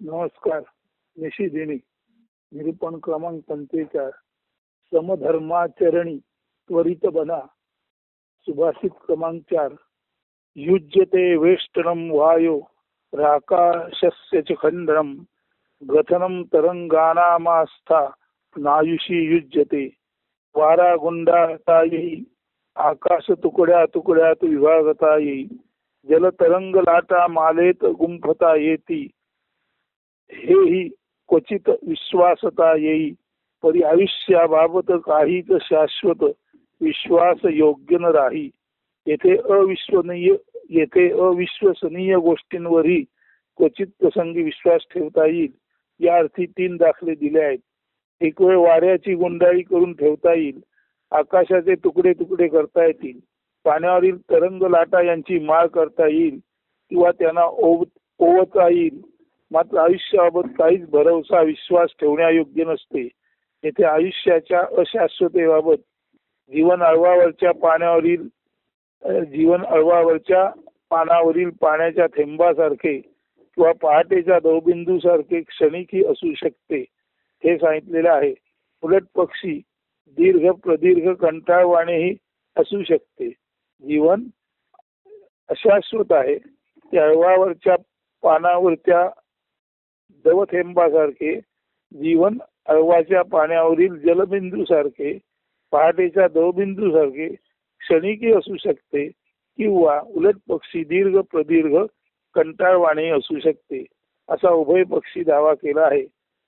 नमस्कार. निशिदिनी निरूपण क्रमांक 45. समधर्माचरणी त्वरित बना. सुभाषित क्रमांक 4. युज्यते वेष्टनम वायो राकाशस्य च खंडनम गथनम तरंगानामास्था नायुषी युज्यते. वारा गुंडाता येई आकाश तुकड्या तुकड्यात विभागता येई. जलतरंग लाटा मालेत गुंफता येती. हेही क्वचित विश्वासता येई. परी आयुष्याबाबत काहीच शाश्वत विश्वास योग्य न राही. येथे अविश्वसनीय गोष्टींवरही क्वचित प्रसंगी विश्वास ठेवता येईल. या अर्थी 3 दाखले दिले आहेत. एक वेळ वाऱ्याची गुंडाळी करून ठेवता येईल. आकाशाचे तुकडे तुकडे करता येतील. पाण्यावरील तरंग लाटा यांची माळ करता येईल किंवा त्यांना ओवता येईल. मात्र आयुष्याबाबत काहीच भरवसा विश्वास ठेवण्यायोग्य नसते. येथे आयुष्याच्या अशाश्वतेबाबत जीवन अळवावरच्या पानावरील पाण्याच्या थेंबासारखे किंवा पहाटेच्या दवबिंदू सारखे क्षणिकी असू शकते हे सांगितलेले आहे. उलट पक्षी दीर्घ प्रदीर्घ कंटाळवाणेही असू शकते. जीवन अशाश्वत आहे. ते अळवावरच्या पानावरच्या दवथेंबासारखे, जीवन अळवाच्या पाण्यावरील जलबिंदू सारखे, पहाटेच्या दवबिंदू सारखे क्षणिकी असू शकते किंवा उलट पक्षी दीर्घ प्रदीर्घ कंटाळवाणे असू शकते असा उभय पक्षी दावा केला आहे.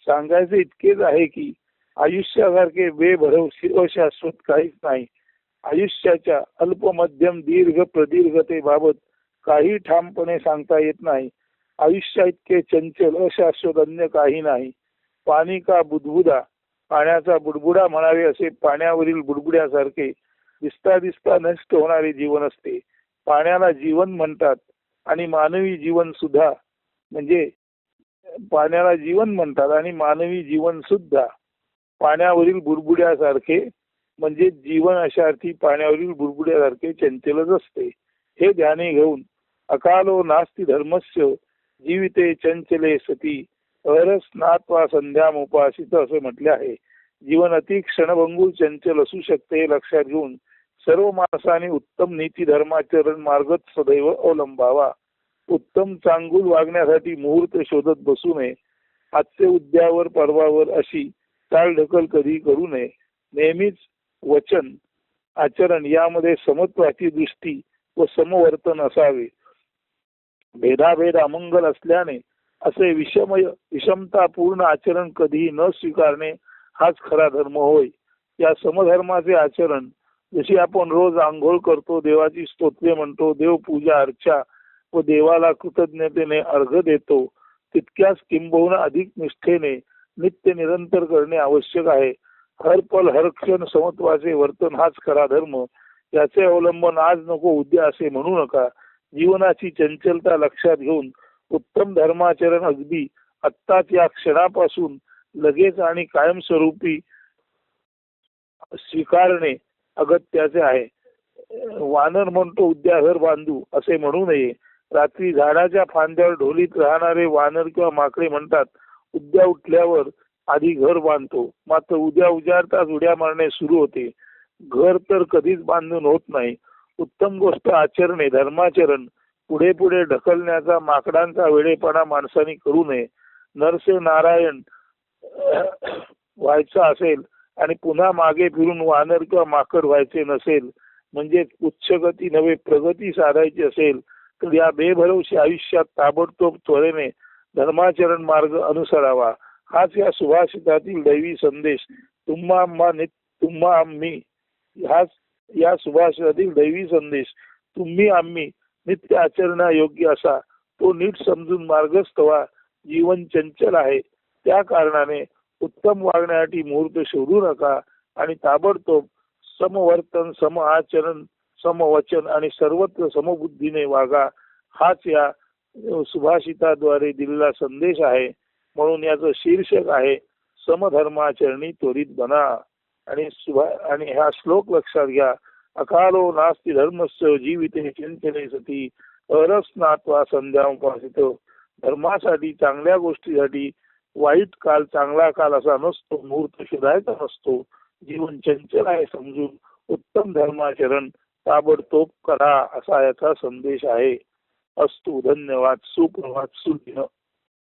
सांगायचे इतकेच आहे की आयुष्यासारखे बेभरवशी अशाश्वत काहीच नाही. आयुष्याच्या अल्प मध्यम दीर्घ प्रदीर्घतेबाबत काही ठामपणे सांगता येत नाही. आयुष्या इतके चंचल अशाश्वत अन्य काही नाही. पाणी का बुदबुदा, पाण्याचा बुडबुडा म्हणावे असे पाण्यावरील बुडबुड्यासारखे दिसता दिसता नष्ट होणारे जीवन असते. पाण्याला जीवन म्हणतात आणि मानवी जीवन सुद्धा म्हणजे पाण्याला जीवन म्हणतात आणि मानवी जीवन सुद्धा पाण्यावरील बुडबुड्यासारखे म्हणजे जीवन अशा अर्थी पाण्यावरील बुडबुड्यासारखे चंचलच असते. हे ध्यानी घेऊन अकालो नास्ति धर्मस्य जीविते चंचले सती अरस्नात्वा संध्यामुपासित असे म्हटले आहे. जीवन अति क्षणभंगूर चंचल असू शकते हे लक्षात घेऊन सर्व माणसांनी उत्तम नीती धर्माचरण मार्गच सदैव अवलंबावा. उत्तम चांगुल वागण्यासाठी मुहूर्त शोधत बसू नये. आजचे उद्यावर परवावर अशी चालढकल कधी करू नये. नेहमीच वचन आचरण यामध्ये समत्वाची दृष्टी व समवर्तन असावे. भेदाभेद अमंगल असल्याने असे विषमतापूर्ण आचरण कधीही न स्वीकारणे हाच खरा धर्म होय. या समधर्माचे आचरण जशी आपण रोज आंघोळ करतो, देवाची स्तोत्रे म्हणतो, देवपूजा अर्चा व देवाला कृतज्ञतेने अर्घ देतो, तितक्याच किंबहुना अधिक निष्ठेने नित्य निरंतर करणे आवश्यक आहे. हर पल हर क्षण समत्वाचे वर्तन हाच खरा धर्म. याचे अवलंबन आज नको उद्या असे म्हणू नका. जीवनाची चंचलता लक्षात घेऊन उत्तम धर्माचरण अगदी आत्ताच या क्षणापासून लगेच आणि कायमस्वरूपी स्वीकारणे अगत्याचे आहे. वानर म्हणतो उद्या घर बांधू असे म्हणू नये. रात्री झाडाच्या फांद्यावर ढोलीत राहणारे वानर किंवा माकडे म्हणतात उद्या उठल्यावर आधी घर बांधतो. मात्र उद्या उजाडताच उड्या मारणे सुरू होते. घर तर कधीच बांधून होत नाही. उत्तम गोष्ट आचरणे धर्माचरण पुढे पुढे ढकलण्याचा माकडांचा वेडेपणा माणसाने करू नये. नरसे नारायण व्हायचा असेल आणि पुन्हा मागे फिरून वानर किंवा माकड व्हायचे नसेल म्हणजे उच्चगती नव्हे प्रगती साधायची असेल तर या बेभरवशी आयुष्यात ताबडतोब त्वरेने धर्माचरण मार्ग अनुसरावा. हाच या सुभाषितातील दैवी संदेश. तुम्हा आम्ही हाच या सुभाषितातील दैवी संदेश तुम्ही आम्ही नित्य आचरणायोग्य असा तो नीट समजून मार्गस्थ व्हा. जीवन चंचल आहे. त्या कारणाने उत्तम वागण्यासाठी मुहूर्त शोधू नका आणि ताबडतोब समवर्तन सम आचरण समवचन आणि सर्वत्र समबुद्धीने वागा. हाच या सुभाषिताद्वारे दिलेला संदेश आहे. म्हणून याचं शीर्षक आहे समधर्माचरणी त्वरित बना. आणि हा श्लोक लक्षात घ्या. अकालो नास्ति धर्मस्य जीविते चिंतने सती अरस्नात्वा संध्यामुपासितो धर्मासाठी, चांगल्या गोष्टीसाठी वाईट काल चांगला काल असा नसतो, मुहूर्त शोधायचा नसतो. जीवन चंचल आहे समजून उत्तम धर्माचरण ताबडतोब करा, असा याचा संदेश आहे. अस्तु. धन्यवाद. सुप्रभात. सुदिन.